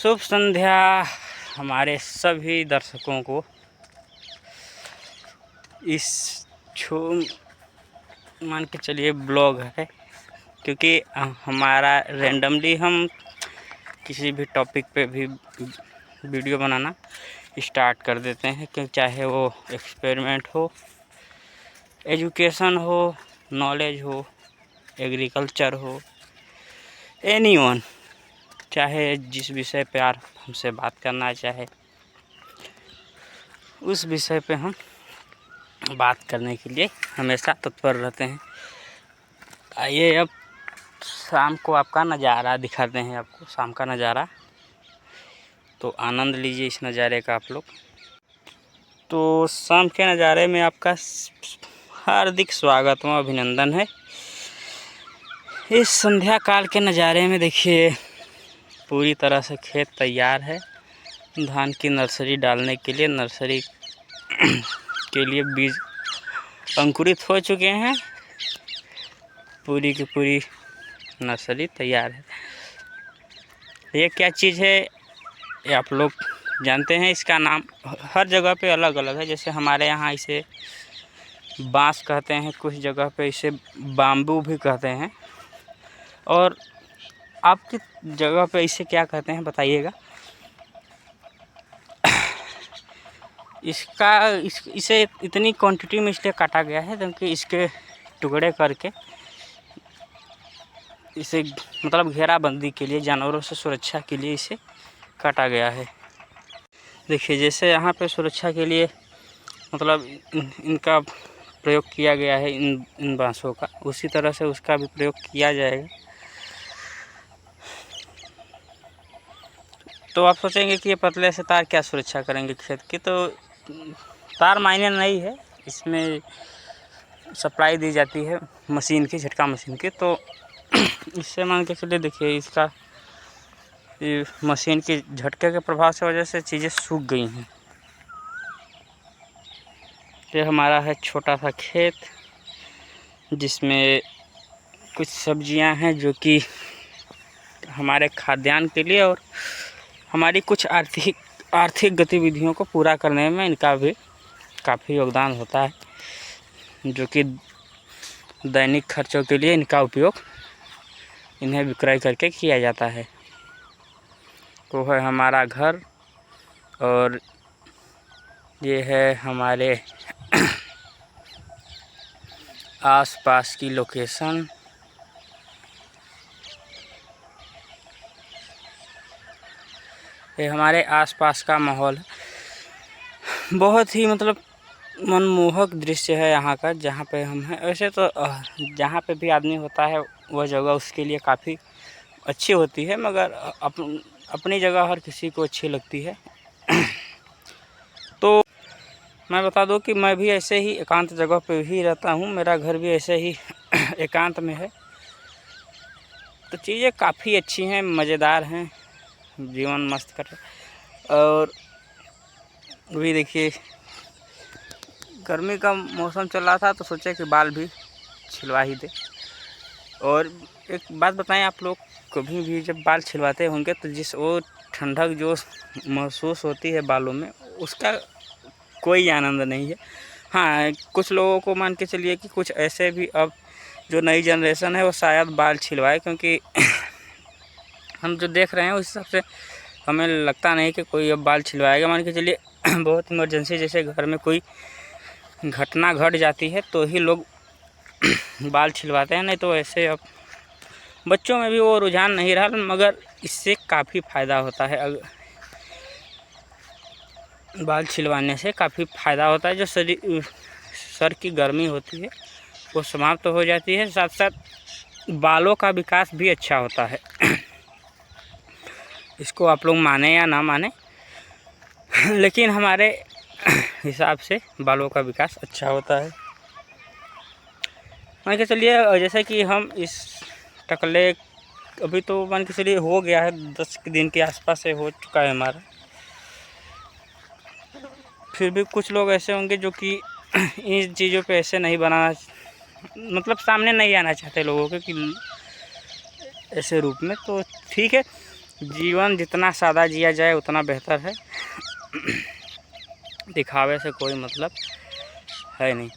शुभ संध्या हमारे सभी दर्शकों को। इस मान के चलिए ब्लॉग है, क्योंकि हमारा रेंडमली हम किसी भी टॉपिक पे भी वीडियो बनाना स्टार्ट कर देते हैं, कि चाहे वो एक्सपेरिमेंट हो, एजुकेशन हो, नॉलेज हो, एग्रीकल्चर हो, एनीवन, चाहे जिस विषय पे आप हमसे बात करना चाहे उस विषय पे हम बात करने के लिए हमेशा तत्पर रहते हैं। आइए अब शाम को आपका नज़ारा दिखाते हैं, आपको शाम का नज़ारा, तो आनंद लीजिए इस नज़ारे का आप लोग। तो शाम के नज़ारे में आपका हार्दिक स्वागत व अभिनंदन है। इस संध्या काल के नज़ारे में देखिए पूरी तरह से खेत तैयार है धान की नर्सरी डालने के लिए। नर्सरी के लिए बीज अंकुरित हो चुके हैं, पूरी की पूरी नर्सरी तैयार है। ये क्या चीज़ है ये आप लोग जानते हैं, इसका नाम हर जगह पे अलग अलग है। जैसे हमारे यहाँ इसे बांस कहते हैं, कुछ जगह पे इसे बाम्बू भी कहते हैं, और आपकी जगह पे इसे क्या कहते हैं बताइएगा। इसे इतनी क्वांटिटी में इसलिए काटा गया है क्योंकि इसके टुकड़े करके इसे मतलब घेराबंदी के लिए, जानवरों से सुरक्षा के लिए इसे काटा गया है। देखिए जैसे यहाँ पे सुरक्षा के लिए मतलब इनका प्रयोग किया गया है, इन बांसों का, उसी तरह से उसका भी प्रयोग किया जाएगा। तो आप सोचेंगे कि ये पतले से तार क्या सुरक्षा करेंगे खेत की, तो तार मायने नहीं है, इसमें सप्लाई दी जाती है मशीन की, झटका मशीन की। तो इससे मान के चलिए देखिए इसका मशीन की झटके के प्रभाव से वजह से चीज़ें सूख गई हैं। ये हमारा है छोटा सा खेत जिसमें कुछ सब्जियां हैं जो कि हमारे खाद्यान्न के लिए और हमारी कुछ आर्थिक गतिविधियों को पूरा करने में इनका भी काफ़ी योगदान होता है, जो कि दैनिक खर्चों के लिए इनका उपयोग इन्हें विक्रय करके किया जाता है। तो है हमारा घर और ये है हमारे आसपास की लोकेशन। ये हमारे आसपास का माहौल है, बहुत ही मतलब मनमोहक दृश्य है यहाँ का जहाँ पे हम हैं। वैसे तो जहाँ पे भी आदमी होता है वह जगह उसके लिए काफ़ी अच्छी होती है, मगर अपनी जगह हर किसी को अच्छी लगती है। तो मैं बता दूं कि मैं भी ऐसे ही एकांत जगह पे ही रहता हूँ, मेरा घर भी ऐसे ही एकांत में है। तो चीज़ें काफ़ी अच्छी हैं, मज़ेदार हैं, जीवन मस्त कर। और अभी देखिए गर्मी का मौसम चल रहा था तो सोचे कि बाल भी छिलवा ही दे। और एक बात बताएं, आप लोग कभी भी जब बाल छिलवाते होंगे तो जिस वो ठंडक जो महसूस होती है बालों में, उसका कोई आनंद नहीं है। हाँ, कुछ लोगों को मान के चलिए कि कुछ ऐसे भी अब जो नई जनरेशन है वो शायद बाल छिलवाए, क्योंकि हम जो देख रहे हैं उस हिसाब से हमें लगता नहीं कि कोई अब बाल छिलवाएगा। मान के चलिए बहुत इमरजेंसी जैसे घर में कोई घटना घट जाती है तो ही लोग बाल छिलवाते हैं, नहीं तो ऐसे अब बच्चों में भी वो रुझान नहीं रहा। मगर इससे काफ़ी फ़ायदा होता है, बाल छिलवाने से काफ़ी फ़ायदा होता है। जो सर की गर्मी होती है वो समाप्त हो जाती है, साथ साथ बालों का विकास भी अच्छा होता है। इसको आप लोग माने या ना माने, लेकिन हमारे हिसाब से बालों का विकास अच्छा होता है। मान के चलिए जैसे कि हम इस टकले अभी तो मान के चलिए हो गया है 10 दिन के आसपास से हो चुका है हमारा। फिर भी कुछ लोग ऐसे होंगे जो कि इन चीज़ों पे ऐसे नहीं बनाना, मतलब सामने नहीं आना चाहते लोगों के कि ऐसे रूप में। तो ठीक है, जीवन जितना सादा जिया जाए उतना बेहतर है। दिखावे से कोई मतलब है नहीं।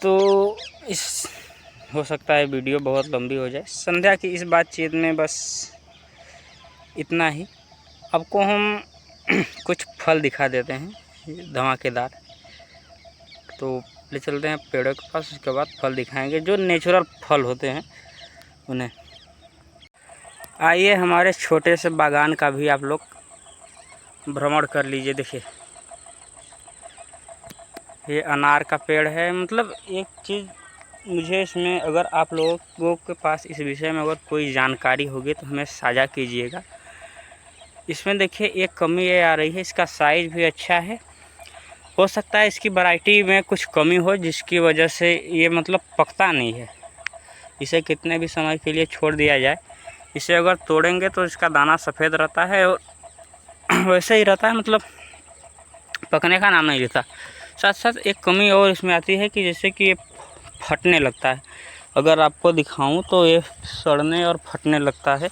तो इस हो सकता है वीडियो बहुत लंबी हो जाए। संध्या की इस बातचीत में बस इतना ही। आपको हम कुछ फल दिखा देते हैं धमाकेदार। तो ले चलते हैं पेड़ों के पास, उसके बाद फल दिखाएंगे जो नेचुरल फल होते हैं उन्हें। आइए हमारे छोटे से बागान का भी आप लोग भ्रमण कर लीजिए। देखिए ये अनार का पेड़ है। मतलब एक चीज़ मुझे इसमें, अगर आप लोगों के पास इस विषय में अगर कोई जानकारी होगी तो हमें साझा कीजिएगा। इसमें देखिए एक कमी ये आ रही है, इसका साइज़ भी अच्छा है। हो सकता है इसकी वैरायटी में कुछ कमी हो जिसकी वजह से ये मतलब पकता नहीं है। इसे कितने भी समय के लिए छोड़ दिया जाए, इसे अगर तोड़ेंगे तो इसका दाना सफ़ेद रहता है और वैसे ही रहता है, मतलब पकने का नाम नहीं लेता। साथ साथ एक कमी और इसमें आती है कि जैसे कि ये फटने लगता है। अगर आपको दिखाऊं तो ये सड़ने और फटने लगता है।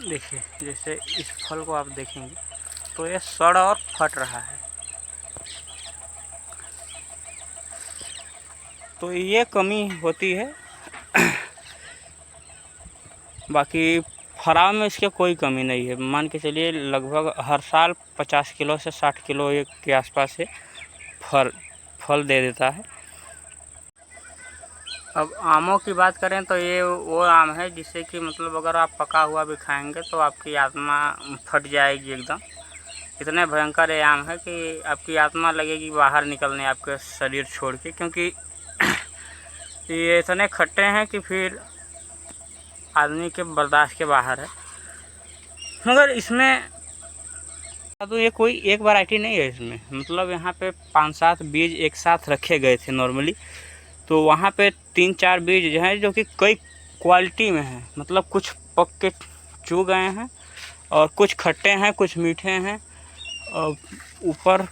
देखिए जैसे इस फल को आप देखेंगे तो ये सड़ और फट रहा है। तो ये कमी होती है। बाकी फराव में इसके कोई कमी नहीं है। मान के चलिए लगभग हर साल 50 किलो से 60 किलो के आसपास से फल दे देता है। अब आमों की बात करें तो ये वो आम है जिससे कि मतलब अगर आप पका हुआ भी खाएंगे तो आपकी आत्मा फट जाएगी एकदम। इतने भयंकर ये आम है कि आपकी आत्मा लगेगी बाहर निकलने आपके शरीर छोड़ के, क्योंकि ये इतने खट्टे हैं कि फिर आदमी के बर्दाश्त के बाहर है। मगर इसमें तो ये कोई एक वैरायटी नहीं है इसमें। मतलब यहाँ पे 5-7 बीज एक साथ रखे गए थे नॉर्मली, तो वहाँ पे 3-4 बीज जो हैं जो कि कई क्वालिटी में हैं। मतलब कुछ पक के चू गए हैं और कुछ खट्टे हैं, कुछ मीठे हैं। और ऊपर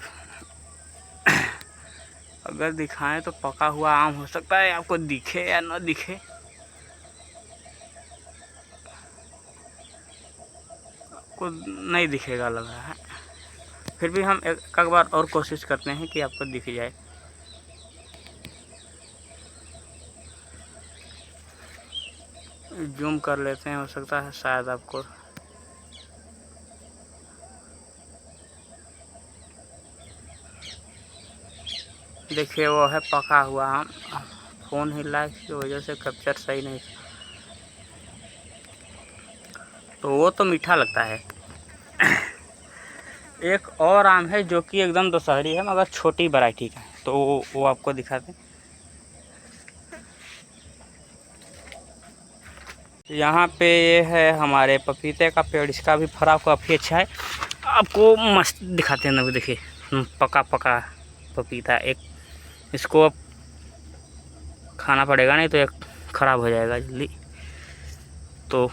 अगर दिखाएं तो पका हुआ आम हो सकता है आपको दिखे या न दिखे, आपको नहीं दिखेगा लग रहा है। फिर भी हम एक बार और कोशिश करते हैं कि आपको दिख जाए। जूम कर लेते हैं, हो सकता है शायद आपको देखिए। वो है पका हुआ आम। फ़ोन हिला की वजह से कैप्चर सही नहीं, तो वो तो मीठा लगता है। एक और आम है जो कि एकदम दशहरी है मगर छोटी वैरायटी का है, तो वो आपको दिखाते हैं। यहाँ पे ये है हमारे पपीते का पेड़। इसका भी फराव काफ़ी अच्छा है। आपको मस्त दिखाते हैं ना। देखिए पका पका पपीता। एक इसको अब खाना पड़ेगा, नहीं तो एक ख़राब हो जाएगा जल्दी। तो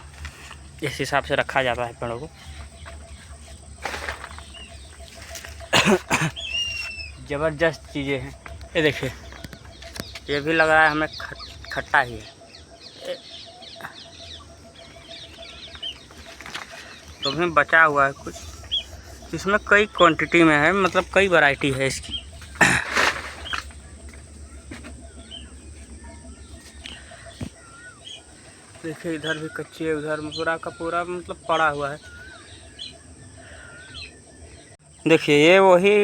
इस हिसाब से रखा जाता है पेड़ों को। ज़बरदस्त चीज़ें हैं। ये देखिए ये भी लग रहा है हमें खट्टा ही है। तो भी बचा हुआ है कुछ, इसमें कई क्वांटिटी में है, मतलब कई वैरायटी है इसकी। देखिए इधर भी कच्ची है, उधर पूरा का पूरा मतलब पड़ा हुआ है। देखिए ये वही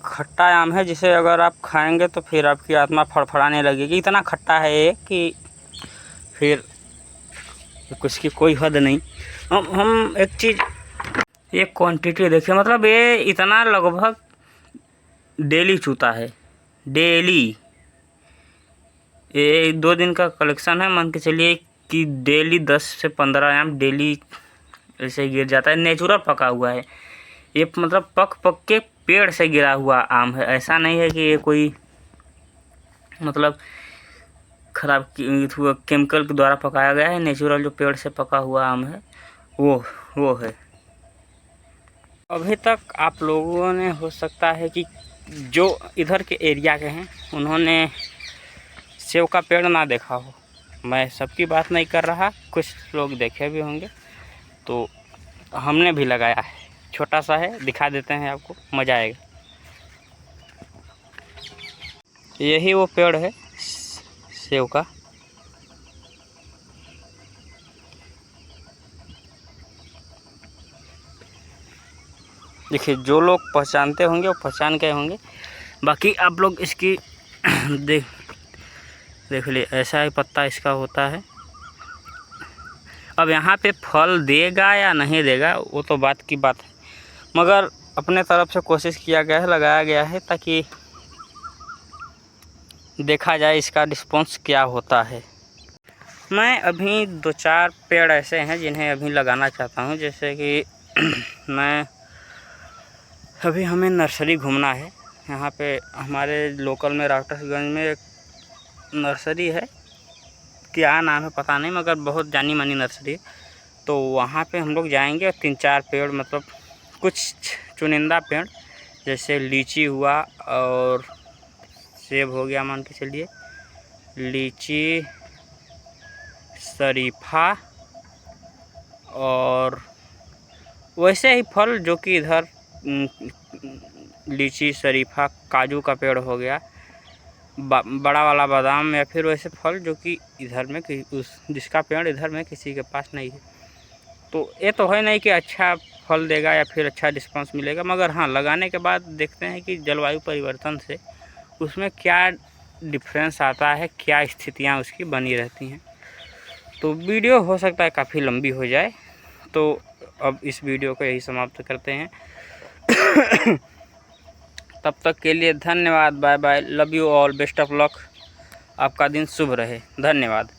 खट्टा आम है जिसे अगर आप खाएंगे तो फिर आपकी आत्मा फड़फड़ाने लगेगी। इतना खट्टा है ये कि फिर उसकी कोई हद नहीं। हम एक चीज़, ये क्वांटिटी देखिए, मतलब ये इतना लगभग डेली चूता है, डेली। ये 2 दिन का कलेक्शन है। मान के चलिए कि डेली 10 से 15 आम डेली ऐसे गिर जाता है। नेचुरल पका हुआ है ये, मतलब पक के पेड़ से गिरा हुआ आम है। ऐसा नहीं है कि ये कोई मतलब ख़राब केमिकल के द्वारा पकाया गया है। नेचुरल जो पेड़ से पका हुआ आम है वो है। अभी तक आप लोगों ने हो सकता है कि जो इधर के एरिया के हैं उन्होंने सेव का पेड़ ना देखा हो। मैं सबकी बात नहीं कर रहा, कुछ लोग देखे भी होंगे, तो हमने भी लगाया है। छोटा सा है, दिखा देते हैं आपको, मज़ा आएगा। यही वो पेड़ है सेव का। देखिए, जो लोग पहचानते होंगे वो पहचान गए होंगे, बाकी आप लोग इसकी देख लिए, ऐसा ही पत्ता इसका होता है। अब यहाँ पे फल देगा या नहीं देगा वो तो बात की बात है, मगर अपने तरफ से कोशिश किया गया है, लगाया गया है, ताकि देखा जाए इसका रिस्पॉन्स क्या होता है। मैं अभी 2-4 पेड़ ऐसे हैं जिन्हें अभी लगाना चाहता हूँ। जैसे कि अभी हमें नर्सरी घूमना है। यहाँ पे हमारे लोकल में रावटसगंज में एक नर्सरी है, क्या नाम है पता नहीं, मगर बहुत जानी मानी नर्सरी है। तो वहाँ पे हम लोग जाएंगे और 3-4 पेड़, मतलब कुछ चुनिंदा पेड़, जैसे लीची हुआ और सेब हो गया, मान के चलिए, लीची, शरीफा और वैसे ही फल जो कि इधर लीची, शरीफा, काजू का पेड़ हो गया, बड़ा वाला बादाम, या फिर वैसे फल जो कि इधर में जिसका पेड़ इधर में किसी के पास नहीं है। तो ये तो है नहीं कि अच्छा फल देगा या फिर अच्छा रिस्पांस मिलेगा, मगर हाँ, लगाने के बाद देखते हैं कि जलवायु परिवर्तन से उसमें क्या डिफरेंस आता है, क्या स्थितियाँ उसकी बनी रहती हैं। तो वीडियो हो सकता है काफ़ी लंबी हो जाए, तो अब इस वीडियो को यही समाप्त करते हैं। तब तक के लिए धन्यवाद, bye bye, love you all, best of luck, आपका दिन शुभ रहे, धन्यवाद।